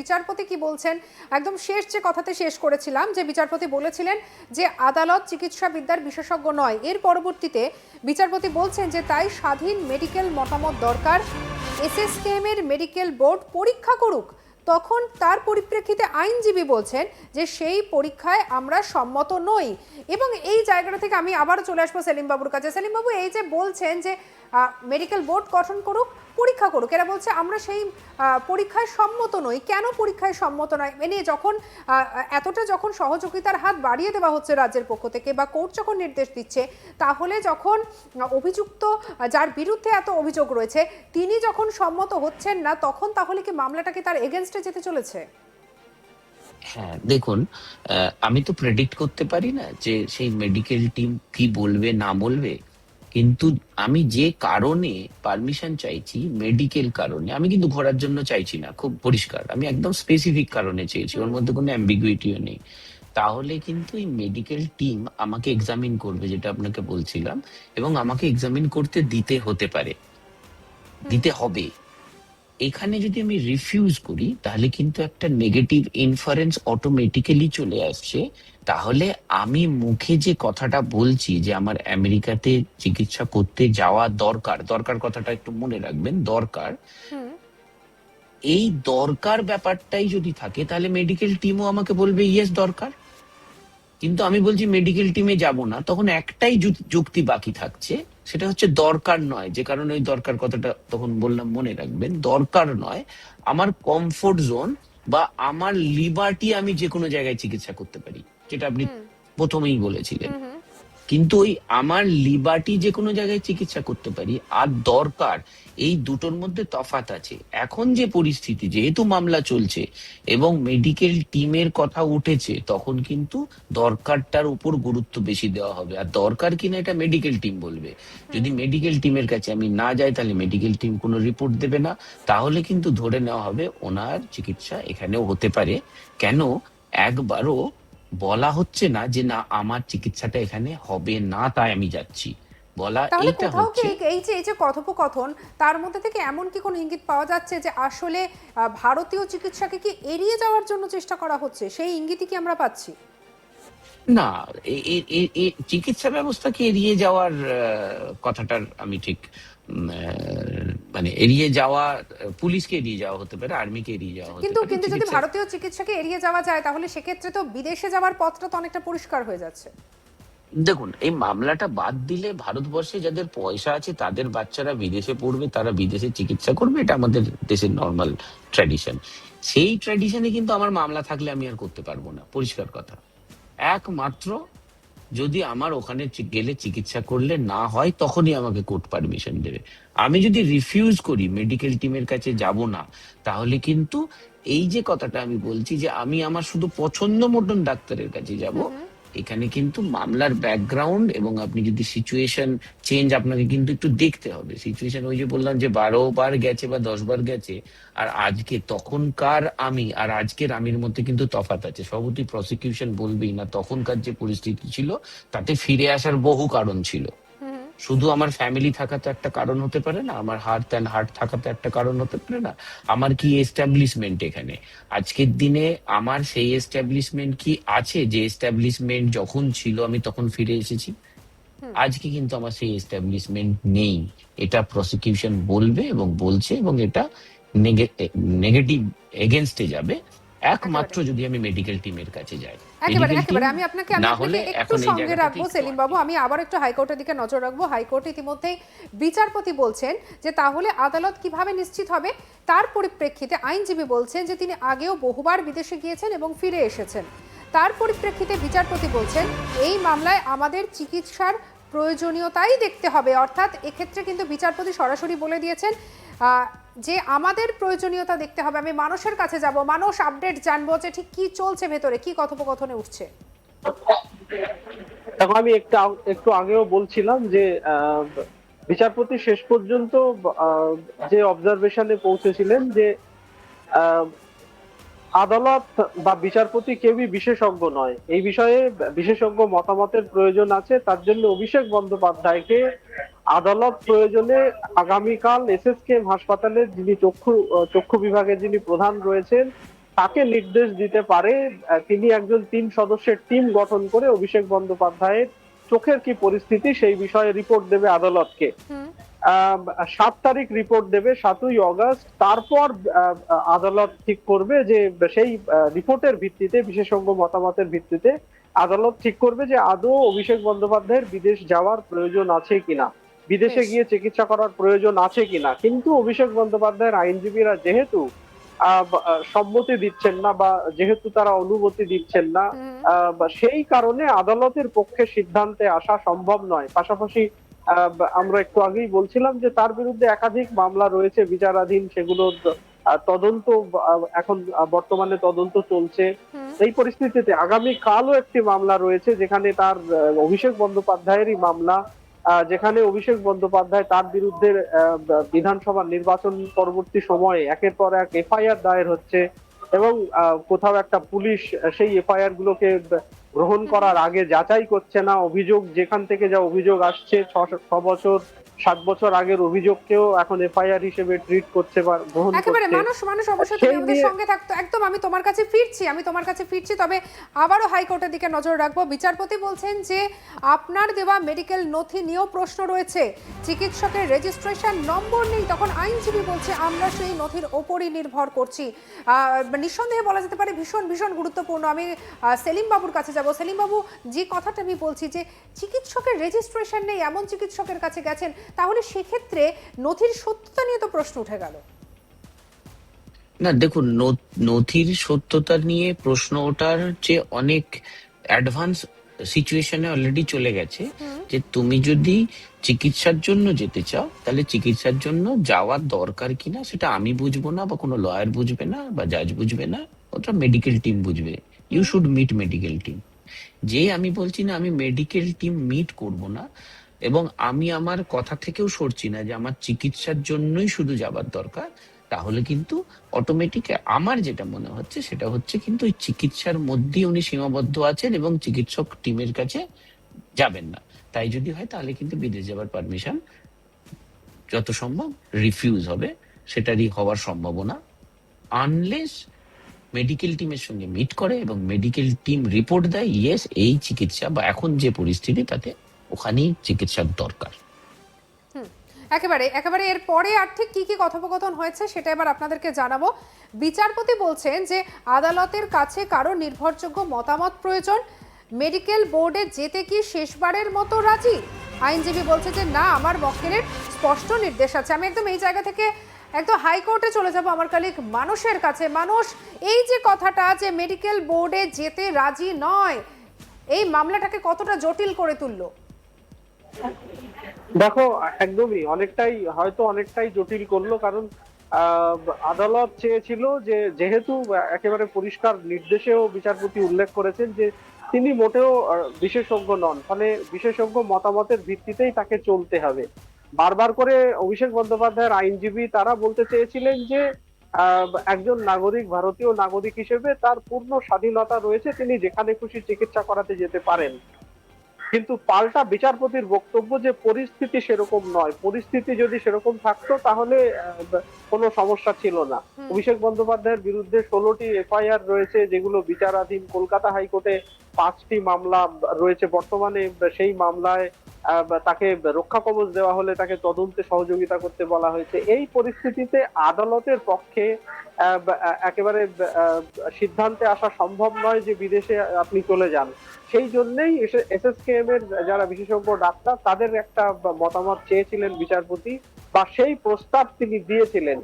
বিচারপতি কি বলছেন, একদম শেষ যে কথাতে শেষ করেছিলাম, যে বিচারপতি বলেছিলেন যে আদালত চিকিৎসাবিদ্যার বিশেষজ্ঞ নয়, এর পরবর্তীতে বিচারপতি বলছেন যে তাই স্বাধীন মেডিকেল মতামত দরকার, এসএসকেএম এর মেডিকেল বোর্ড পরীক্ষা করুক। তখন তার পরিপ্রেক্ষিতে আইনজীবী বলছেন যে সেই পরীক্ষায় আমরা সম্মত নই। এবং এই জায়গাটা থেকে আমি আবার চলে আসবো সেলিম বাবুর কাছে। সেলিম বাবু, এই যে বলছেন যে মেডিকেল বোর্ড গঠন করুক, পরীক্ষা করুক, এরা বলছে আমরা সেই পরীক্ষায় সম্মত নই। কেন পরীক্ষায় সম্মত নয় এ নিয়ে যখন এতটা যখন সহযোগিতার হাত বাড়িয়ে দেওয়া হচ্ছে রাজ্যের পক্ষ থেকে, বা কোর্ট যখন নির্দেশ দিচ্ছে, তাহলে যখন অভিযুক্ত যার বিরুদ্ধে এত অভিযোগ রয়েছে তিনি যখন সম্মত হচ্ছেন না, তখন তাহলে কি মামলাটাকে তার এগেনস্টে যেতে চলেছে? হ্যাঁ, দেখুন, আমি তো প্রেডিক্ট করতে পারি না যে সেই মেডিকেল টিম কি বলবে না বলবে, কিন্তু আমি যে কারণে পারমিশন চাইছি, মেডিকেল কারণে, আমি কিন্তু ঘোরার জন্য চাইছি না, খুব পরিষ্কার, আমি একদম স্পেসিফিক কারণে চেয়েছি, ওর মধ্যে কোনো অ্যাম্বিগুইটিও নেই। তাহলে কিন্তু এই মেডিকেল টিম আমাকে এক্সামিন করবে, যেটা আপনাকে বলছিলাম, এবং আমাকে এক্সামিন করতে দিতে হতে পারে, দিতে হবে। এখানে যদি আমি রিফিউজ করি তাহলে কিন্তু একটা নেগেটিভ ইনফারেন্স অটোমেটিক্যালি চলে আসছে। তাহলে আমি মুখে যে কথাটা বলছি যে আমার আমেরিকাতে চিকিৎসা করতে যাওয়া দরকার, দরকার কথাটা একটু মনে রাখবেন, দরকার, এই দরকার ব্যাপারটাই যদি থাকে তাহলে মেডিকেল টিমও আমাকে বলবে ইয়েস দরকার। কিন্তু আমি বলছি মেডিকেল টিমে যাব না, তখন একটাই যুক্তি বাকি থাকছে, সেটা হচ্ছে দরকার নয়, যে কারণে ওই দরকার কথাটা তখন বললাম, মনে রাখবেন, দরকার নয়, আমার কমফোর্ট জোন বা আমার লিবার্টি, আমি যে কোনো জায়গায় চিকিৎসা করতে পারি, যেটা আপনি প্রথমেই বলেছিলেন। কিন্তু ওই আমার লিবার্টি যে কোনো জায়গায় চিকিৎসা করতে পারি আর দরকার, এই দুটোর মধ্যে তফাৎ আছে। এখন যে পরিস্থিতি, যেহেতু মামলা চলছে এবং মেডিকেল টিমের কথা উঠেছে, তখন কিন্তু দরকারটার উপর গুরুত্ব বেশি দেওয়া হবে। আর দরকার কিনা এটা মেডিকেল টিম বলবে। যদি মেডিকেল টিমের কাছে আমি না যাই তাহলে মেডিকেল টিম কোনো রিপোর্ট দেবে না, তাহলে কিন্তু ধরে নেওয়া হবে ওনার চিকিৎসা এখানেও হতে পারে। কেন একবারও বলা হচ্ছে না যে না আমার চিকিৎসাটা এখানে হবে না তাই আমি যাচ্ছি, বলা তাহলে এইটা কোথাও কি হচ্ছে। এই যে কথোপকথন, তার মধ্যে থেকে এমন কি কোনো ইঙ্গিত পাওয়া যাচ্ছে যে আসলে ভারতীয় চিকিৎসাকে কি এড়িয়ে যাওয়ার জন্য চেষ্টা করা হচ্ছে? সেই ইঙ্গিতই কি আমরা পাচ্ছি? না, চিকিৎসা ব্যবস্থাকে এড়িয়ে যাওয়ার কথাটার আমি ঠিক মানে এড়িয়ে যাওয়া, পুলিশকে এড়িয়ে যাওয়া হতে পারে, আর্মিকে এড়িয়ে যাওয়া হতে কিন্তু পারে, কিন্তু যদি চিকিৎসা। ভারতীয় চিকিৎসাকে এড়িয়ে যাওয়া যায়, তাহলে সেক্ষেত্রে তো বিদেশে যাওয়ার পথটা তো অনেকটা পরিষ্কার হয়ে যাচ্ছে। দেখুন, এই মামলাটা বাদ দিলে ভারতবর্ষে যাদের পয়সা আছে তাদের বাচ্চারা বিদেশে পড়বে, তারা বিদেশে চিকিৎসা করবে, এটা আমাদের দেশের নর্মাল ট্র্যাডিশন। সেই ট্র্যাডিশনে কিন্তু আমার মামলা থাকলে আমি আর করতে পারবো না, পরিষ্কার কথা। একমাত্র যদি আমার ওখানে গেলে চিকিৎসা করলে না হয় তখনই আমাকে কোর্ট পারমিশন দেবে। আমি যদি রিফিউজ করি, মেডিকেল টিমের কাছে যাব না, তাহলে কিন্তু এই যে কথাটা আমি বলছি যে আমি আমার শুধু পছন্দ মতন ডাক্তারের কাছে যাব, এখানে কিন্তু মামলার ব্যাকগ্রাউন্ড এবং আপনি যদি সিচুয়েশন চেঞ্জ, আপনাকে কিন্তু একটু দেখতে হবে সিচুয়েশন। ওই যে বললাম যে 12 বার গেছে বা 10 বার গেছে, আর আজকে, তখনকার আমি আর আজকের আমির মধ্যে কিন্তু তফাৎ আছে। সবটি প্রসিকিউশন বলবেই না, তখনকার যে পরিস্থিতি ছিল তাতে ফিরে আসার বহু কারণ ছিল। শুধু আমার ফ্যামিলি থাকা তো একটা কারণ হতে পারে না, আমার হার্ট অ্যান্ড হার্ট থাকা তো একটা কারণ হতে পারে না, আমার কি এস্টাবলিশমেন্ট এখানে আজকের দিনে, আমার সেই এস্টাবলিশমেন্ট কি আছে যে এস্টাবলিশমেন্ট যখন ছিল আমি তখন ফিরে এসেছি? আজকে কিন্তু আমার সেই এস্টাবলিশমেন্ট নেই, এটা প্রসিকিউশন বলবে এবং বলছে, এবং এটা নেগেটিভ এগেনস্টে যাবে একমাত্র একেবারে যদি আমি মেডিকেল টিমের কাছে যাই। একেবারে মেডিকেল টিম একেবারে আমি আপনাকে না হলে একটু এখন এই সঙ্গে জায়গাটাতে রাখবো একটু সেলিম বাবু। আটকে আমি আবার একটু হাইকোর্টের দিকে নজর রাখবো। হাইকোর্ট ইতিমধ্যেই বিচারপতি বলছেন যে তাহলে আদালত কিভাবে নিশ্চিত হবে, তার পরিপ্রেক্ষিতে আইনজীবী বলছেন যে তিনি আগেও বহুবার বিদেশে গিয়েছেন এবং ফিরে এসেছেন। তার পরিপ্রেক্ষিতে বিচারপতি বলছেন এই মামলায় আমাদের চিকিৎসার প্রয়োজনীয়তাই দেখতে হবে। অর্থাৎ এক্ষেত্রে কিন্তু বিচারপতি সরাসরি বলে দিয়েছেন যে আমাদের প্রয়োজনীয়তা দেখতে হবে। আমি মানুষের কাছে যাব, মানুষ আপডেট জানবো যে ঠিক কি চলছে ভেতরে, কি কথোপকথনে উঠছে। এখন আমি একটু আগেও বলছিলাম যে বিচারপতি শেষ পর্যন্ত আহ, যে অবজারভেশনে পৌঁছেছিলেন যে আহ, আদালত বা বিচারপতি কেউই বিশেষজ্ঞ নয়, এই বিষয়ে বিশেষজ্ঞ মতামতের প্রয়োজন আছে। তার জন্য অভিষেক বন্দ্যোপাধ্যায়কে আদালত প্রয়োজনে আগামীকাল এসএসকেএম হাসপাতালে, যিনি চক্ষু বিভাগের যিনি প্রধান রয়েছেন, তাকে নির্দেশ দিতে পারে তিনি একজন 3 সদস্যের টিম গঠন করে অভিষেক বন্দ্যোপাধ্যায়ের চোখের কি পরিস্থিতি সেই বিষয়ে রিপোর্ট দেবে আদালতকে। হুম। 7 তারিখ রিপোর্ট দেবে, 7ই অগাস্ট। তারপর আদালত ঠিক করবে যে সেই রিপোর্টের ভিত্তিতে, বিশেষজ্ঞ মতামতের ভিত্তিতে আদালত ঠিক করবে যে আদৌ অভিষেক বন্দ্যোপাধ্যায়ের বিদেশ যাওয়ার প্রয়োজন আছে কিনা, বিদেশে বেশ। গিয়ে চিকিৎসা করার প্রয়োজন আছে কিনা। কিন্তু অভিষেক বন্দ্যোপাধ্যায়ের আইনজীবীরা যেহেতু সম্মতি দিচ্ছেন না বা যেহেতু তারা অনুমতি দিচ্ছেন না, হুম। বা সেই কারণে আদালতের পক্ষে সিদ্ধান্তে আসা সম্ভব নয়। পাশাপাশি আমরা একটু আগেই বলছিলাম যে তার বিরুদ্ধে একাধিক মামলা রয়েছে বিচারাধীন, সেগুলো তদন্ত এখন বর্তমানে তদন্ত চলছে। হুম। এই পরিস্থিতিতে আগামীকালও একটি মামলা রয়েছে যেখানে তার অভিষেক বন্দ্যোপাধ্যায়েরই মামলা, যেখানে অভিষেক বন্দ্যোপাধ্যায় তার বিরুদ্ধে বিধানসভা নির্বাচন পরবর্তী সময়ে একের পর এক এফআইআর দায়ের হচ্ছে এবং কোথাও একটা পুলিশ সেই এফআইআর গুলোকে গ্রহণ করার আগে যাচাই করছে না। অভিযোগ যেখান থেকে যা অভিযোগ আসছে 6 বছর 7 বছর আগের অভিযোগকেও এখন এফআইআর হিসেবে ট্রিট করছে বা গ্রহণ একেবারে করছে। মানুষ মানুষ অবশ্যই তুমি সেই আমাদের নিয়ে সঙ্গে থাকতো একদম। আমি তোমার কাছে ফিরছি, তবে আবারও হাইকোর্টের দিকে নজর রাখবো। বিচারপতি বলছেন যে আপনার দেওয়া মেডিকেল নথি নিয়েও প্রশ্ন রয়েছে, চিকিৎসকের রেজিস্ট্রেশন নম্বর নেই। তখন আইনজীবী বলছে আমরা সেই নথির ওপরই নির্ভর করছি। নিঃসন্দেহে বলা যেতে পারে ভীষণ ভীষণ গুরুত্বপূর্ণ। আমি সেলিম বাবুর কাছে যাব। সেলিম বাবু, যে কথাটা আমি বলছি যে চিকিৎসকের রেজিস্ট্রেশন নেই, এমন চিকিৎসকের কাছে গেছেন, তাহলে সেক্ষেত্রে নথির সত্যতা নিয়ে তো প্রশ্ন উঠে গেল। না দেখুন, নথির সত্যতা নিয়ে প্রশ্ন ওঠার যে অনেক অ্যাডভান্স সিচুয়েশনে অলরেডি চলে গেছে। যে তুমি যদি চিকিৎসার জন্য যেতে চাও, তাহলে চিকিৎসার জন্য যাওয়ার দরকার কিনা সেটা আমি বুঝবো না, বা কোনো লয়ার বুঝবে না, বা জাজ বুঝবে না, ওটা মেডিকেল টিম বুঝবে। You should meet medical team. যে আমি বলছি না আমি মেডিকেল টিম মিট করব না, এবং আমি আমার কথা থেকেও সরছি না যে আমার চিকিৎসার জন্যই শুধু যাবার দরকার, তাহলে কিন্তু অটোমেটিক আমার যেটা মনে হচ্ছে সেটা হচ্ছে কিন্তু ওই চিকিৎসার মধ্যেই উনি সীমাবদ্ধ আছেন এবং চিকিৎসক টিমের কাছে যাবেন না। তাই যদি হয় তাহলে কিন্তু বিদেশ যাবার পারমিশন যত সম্ভব রিফিউজ হবে, সেটারই হওয়ার সম্ভাবনা, আনলেস মেডিকেল টিমের সঙ্গে মিট করে এবং মেডিকেল টিম রিপোর্ট দেয় ইয়েস এই চিকিৎসা বা এখন যে পরিস্থিতি তাতে ওখানেই চিকিৎসার দরকার। একেবারে একেবারে এর পরে আর ঠিক কি কি কথোপকথন হয়েছে সেটা এবার আপনাদেরকে জানাবো। বিচারপতি বলছেন যে আদালতের কাছে কারো নির্ভরযোগ্য মতামত প্রয়োজন, মেডিকেল বোর্ডে যেতে কি শেষবারের মতো রাজি? আইনজীবী বলছে যে না, আমার মক্কেলের স্পষ্ট নির্দেশ আছে। আমি একদম এই জায়গা থেকে একদম হাইকোর্টে চলে যাব আমার কালিক মানুষের কাছে। মানুষ, এই যে কথাটা যে মেডিকেল বোর্ডে যেতে রাজি নয়, এই মামলাটাকে কতটা জটিল করে তুললো? দেখো, একদমই অনেকটাই জটিল করলো। কারণ আহ, আদালত চেয়েছিল যে, যেহেতু একেবারে পরিষ্কার নির্দেশেও বিচারপতি উল্লেখ করেছেন যে তিনি মোটেও বিশেষজ্ঞ নন, ফলে বিশেষজ্ঞ মতামতের ভিত্তিতেই তাকে চলতে হবে। বারবার করে অভিষেক বন্দ্যোপাধ্যায়ের আইনজীবী তারা বলতে চেয়েছিলেন যে একজন নাগরিক, ভারতীয় নাগরিক হিসেবে তার পূর্ণ স্বাধীনতা রয়েছে, তিনি যেখানে খুশি চিকিৎসা করাতে যেতে পারেন। কিন্তু পাল্টা বিচারপতির বক্তব্য যে পরিস্থিতি সেরকম নয়, পরিস্থিতি যদি সেরকম থাকতো তাহলে কোনো সমস্যা ছিল না। অভিষেক বন্দ্যোপাধ্যায়ের বিরুদ্ধে 16টি এফআইআর রয়েছে যেগুলো বিচারাধীন। কলকাতা হাইকোর্টে 5টি মামলা রয়েছে বর্তমানে। সেই মামলায় তাকে রক্ষা কবচ দেওয়া হলে তাকে তদন্তে সহযোগিতা করতে বলা হয়েছে। এই পরিস্থিতিতে আদালতের পক্ষে একেবারে সিদ্ধান্তে আসা সম্ভব নয় যে বিদেশে আপনি চলে যান। সেই জন্যই এসএসকেএম এর যারা বিশেষজ্ঞ ডাক্তার তাদের একটা মতামত চেয়েছিলেন বিচারপতি, বা সেই প্রস্তাব তিনি দিয়েছিলেন।